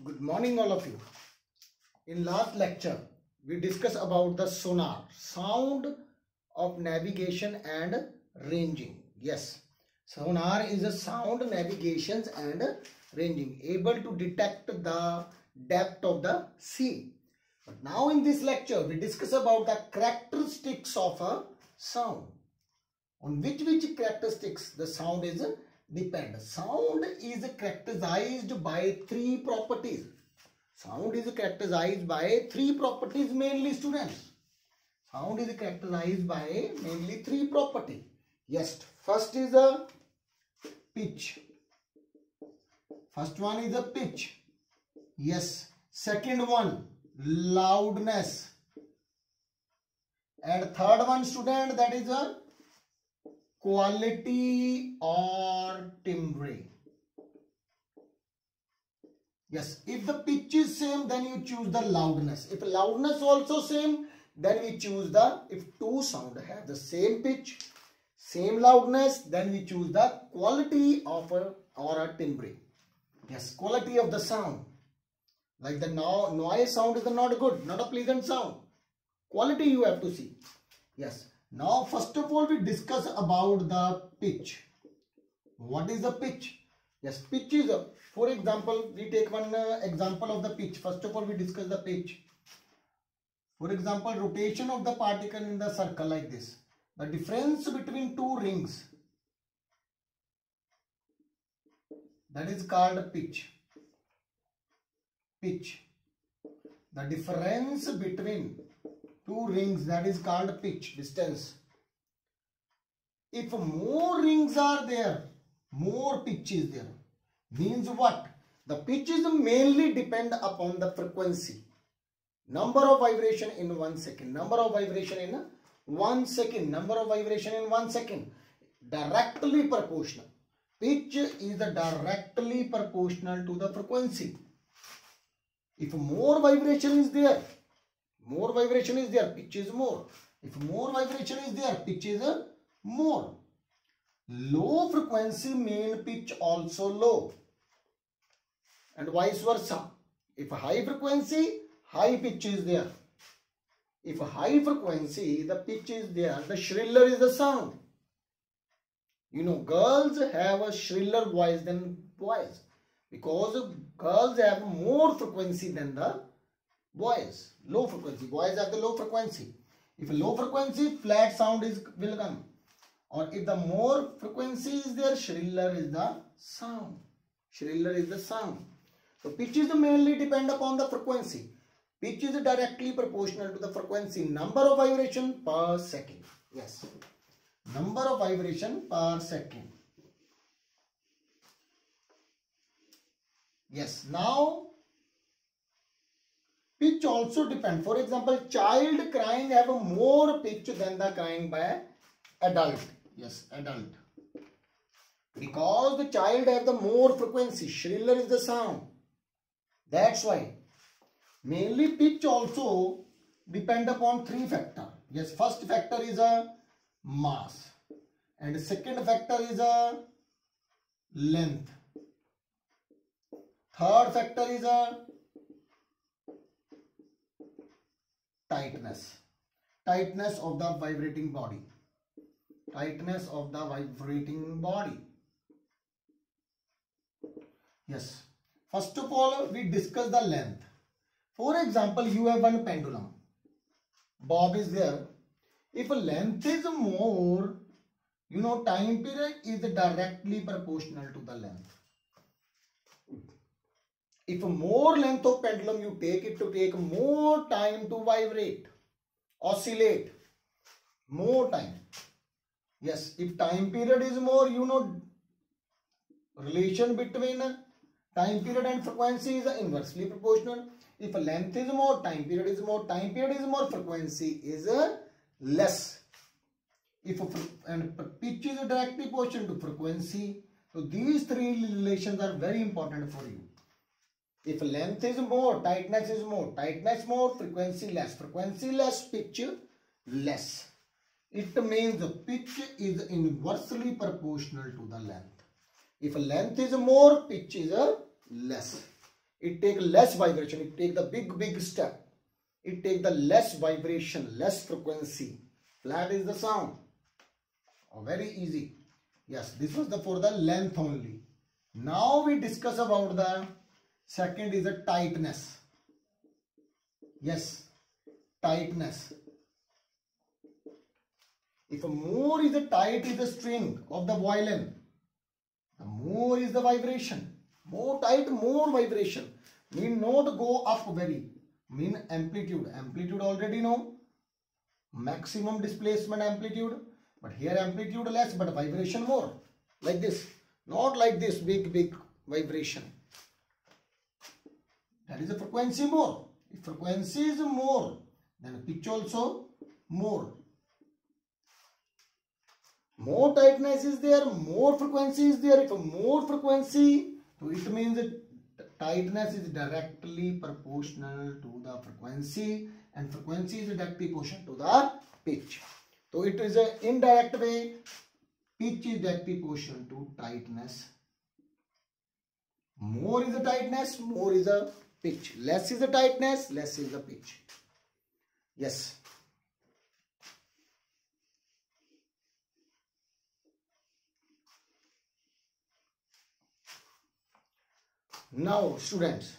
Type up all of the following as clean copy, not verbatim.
Good morning all of you. In last lecture we discussed about the sonar, sound of navigation and ranging. Yes, sonar is a sound navigation and ranging, able to detect the depth of the sea. But now in this lecture we discuss about the characteristics of a sound. On which characteristics the sound is depend. Sound is characterized by three properties. Sound is characterized by three properties mainly, students. Sound is characterized by mainly three properties. Yes, first is a pitch. First one is a pitch. Yes. Second one, loudness. And third one, student, that is a quality or timbre. Yes, if the pitch is same, then you choose the loudness. If loudness also same, then we choose the, if two sound have the same pitch, same loudness, then we choose the quality of a or a timbre. Yes, quality of the sound. Like the noise sound is not good, not a pleasant sound. Quality you have to see. Yes. Now first of all we discuss about the pitch. What is the pitch? Yes, pitch is a, for example, we take one example of the pitch. First of all we discuss the pitch. For example, rotation of the particle in the circle like this. The difference between two rings, that is called pitch. Pitch. The difference between two rings, that is called pitch, distance. If more rings are there, more pitch is there. Means what? The pitch is mainly depend upon the frequency. Number of vibration in 1 second. Number of vibration in 1 second. Number of vibration in 1 second. Directly proportional. Pitch is directly proportional to the frequency. If more vibration is there, pitch is more. If more vibration is there, pitch is more. Low frequency mean pitch also low. And vice versa. If high frequency, high pitch is there. If high frequency, the pitch is there, the shriller is the sound. You know, girls have a shriller voice than boys. Because girls have more frequency than the boys. Low frequency. Boys have the low frequency. If low frequency, flat sound will come. Or if the more frequency is there, shriller is the sound. Shriller is the sound. So pitch is mainly depend upon the frequency. Pitch is directly proportional to the frequency. Number of vibration per second. Yes. Number of vibration per second. Yes. Now pitch also depend. For example, child crying have a more pitch than the crying by adult. Yes, adult. Because the child have the more frequency. Shriller is the sound. That's why. Mainly pitch also depend upon three factors. Yes, first factor is a mass. And second factor is a length. Third factor is a tightness. Tightness of the vibrating body. Tightness of the vibrating body. Yes. First of all, we discuss the length. For example, you have one pendulum. Bob is there. If length is more, you know, time period is directly proportional to the length. If more length of pendulum you take, it to take more time to vibrate, oscillate, more time. Yes, if time period is more, you know, relation between time period and frequency is inversely proportional. If length is more, time period is more, frequency is less. If and pitch is directly proportional to frequency, so these three relations are very important for you. If length is more, tightness is more, frequency less, pitch less. It means the pitch is inversely proportional to the length. If length is more, pitch is less. it take less vibration, it take the big step, it take the less vibration, less frequency. Flat is the sound. Oh, very easy. Yes, this was the for the length only. Now we discuss about the second is a tightness. Yes, tightness. If a more is a tight is the string of the violin, the more is the vibration. More tight, more vibration. Mean not go up very. Mean amplitude. Amplitude already know. Maximum displacement amplitude. But here amplitude less, but vibration more. Like this. Not like this big vibration. That is the frequency more. If frequency is more, then pitch also more. More tightness is there, more frequency is there. If more frequency, so it means that tightness is directly proportional to the frequency, and frequency is directly proportional to the pitch. So it is an indirect way. Pitch is directly proportional to tightness. More is the tightness, more is the pitch. Less is the tightness, less is the pitch. Yes. Now students,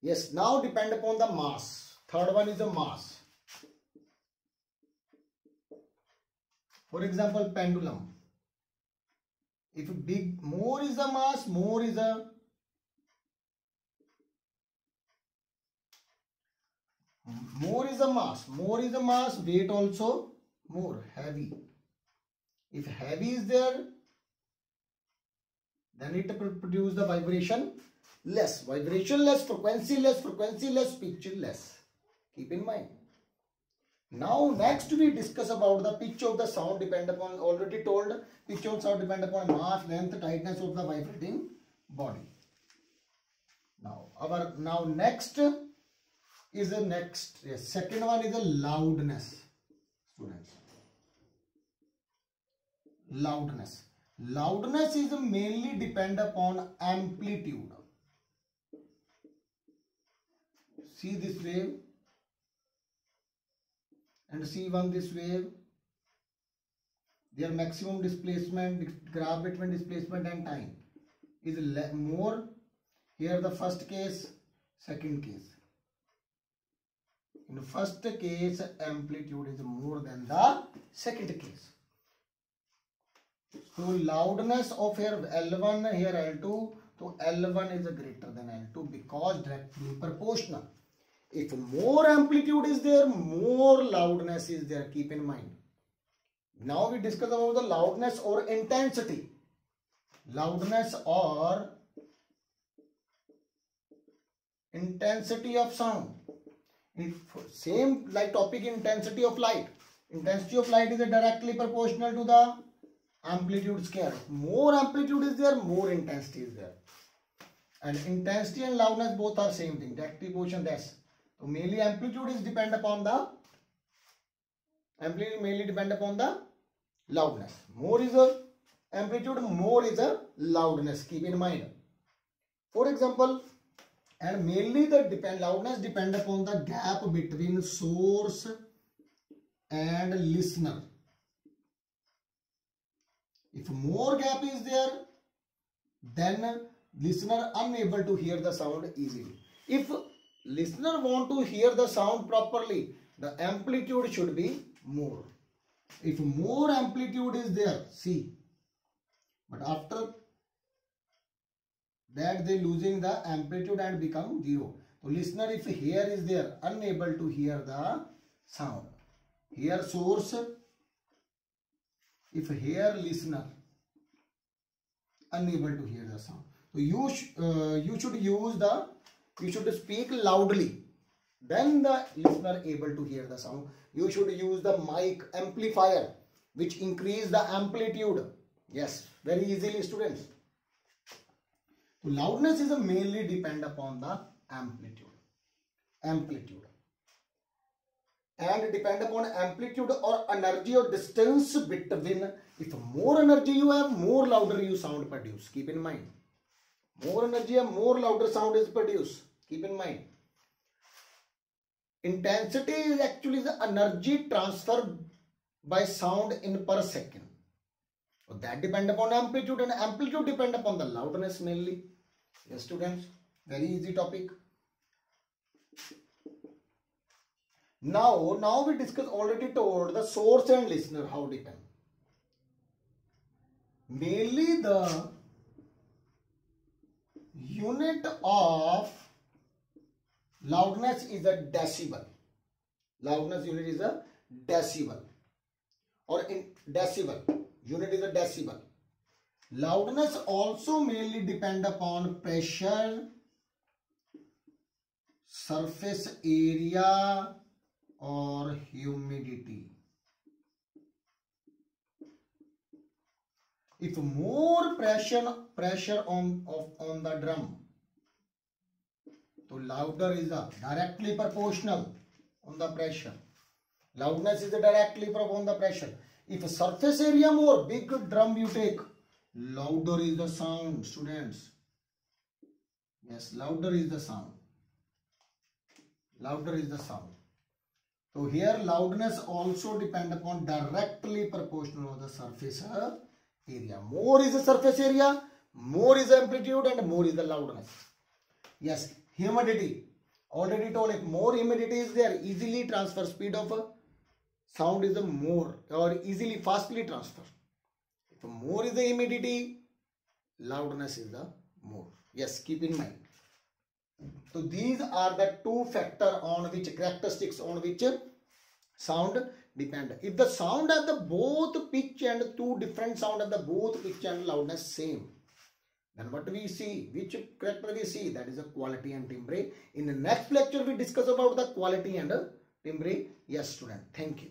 yes, now depend upon the mass. Third one is the mass. For example, pendulum. If big, more is the mass, more is the mass, weight also more, heavy. If heavy is there, then it will produce the vibration less. Vibration less, frequency less, pitch less. Keep in mind. Now next we discuss about the pitch of the sound depend upon, already told, pitch of sound depend upon mass, length, tightness of the vibrating body. Now next is the next, yes, second one is the loudness. Students, loudness. Loudness is mainly depend upon amplitude. See this wave and see this wave. Their maximum displacement, graph between displacement and time is more. Here the first case, second case. In the first case, amplitude is more than the second case. So loudness of here L1, here L2, so L1 is greater than L2 because directly proportional. If more amplitude is there, more loudness is there. Keep in mind. Now we discuss about the loudness or intensity. Loudness or intensity of sound. If same like topic, intensity of light. Intensity of light is directly proportional to the amplitude scale. More amplitude is there, more intensity is there. And intensity and loudness both are same thing. Directly proportional less. So mainly amplitude is depend upon the loudness. More is a amplitude, more is a loudness. Keep in mind. For example, and mainly the loudness depend upon the gap between source and listener. If more gap is there, then listener unable to hear the sound easily. If listener want to hear the sound properly, the amplitude should be more. If more amplitude is there, see, but after that they losing the amplitude and become zero. So listener, if here is there, unable to hear the sound. Here source, if here listener, unable to hear the sound. So you should speak loudly. Then the listener able to hear the sound. You should use the mic amplifier which increase the amplitude. Yes, very easily students. So loudness is mainly depend upon the amplitude. And depend upon amplitude or energy or distance between. If more energy you have, more louder you sound produce. Keep in mind. More energy, more louder sound is produced. Keep in mind. Intensity is actually the energy transfer by sound in per second. So that depend upon amplitude, and amplitude depend upon the loudness mainly. Yes, students, very easy topic. Now we discuss, already told the source and listener how depend. Mainly the unit of loudness is a decibel. Loudness unit is a decibel, or in decibel unit is a decibel. Loudness also mainly depend upon pressure, surface area, or humidity. If more pressure on the drum, so louder is directly proportional on the pressure. Loudness is directly proportional on the pressure. If surface area more, big drum you take, louder is the sound, students. Yes, louder is the sound. Louder is the sound. So here loudness also depend upon directly proportional of the surface area. More is the surface area, more is the amplitude, and more is the loudness. Yes, humidity. Already told, if more humidity is there, easily transfer speed of sound is the more, or easily fastly transfer. If more is the humidity, loudness is the more. Yes, keep in mind. So these are the two factors on which characteristics on which sound depend. If the sound at the both pitch and two different sound at the both pitch and loudness same, then what we see, which character we see, that is the quality and timbre. In the next lecture we discuss about the quality and timbre. Yes, student. Thank you.